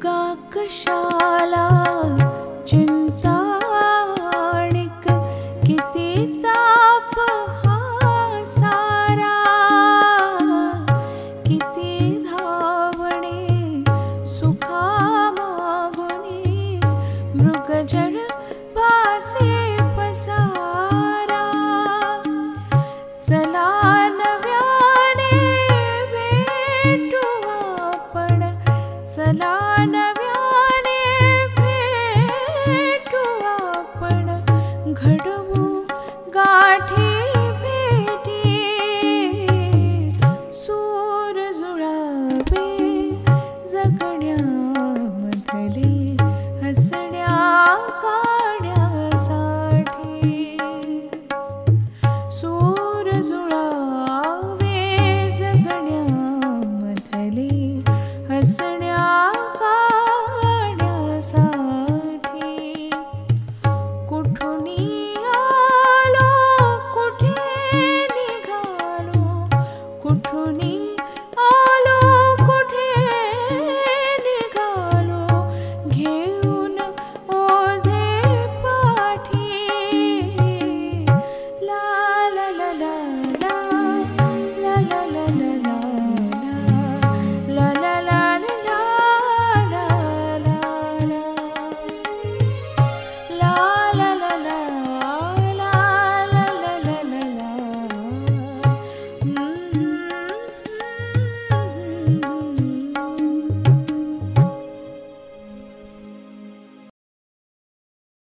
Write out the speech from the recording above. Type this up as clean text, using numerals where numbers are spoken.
का कशाला चिंताणिक, किती ताप हा सारा, किती धावणे सुखा मागुनी, मृगजड भासे पसारा. चला नव्याने भेटू आपण, चला नव्याने भेटू आपण, घडवू गाठी भेटी. सूर जुळावे जगण्यामधले हसण्या काढण्यासाठी. सूर जुळावे जगण्यामधले हसण्या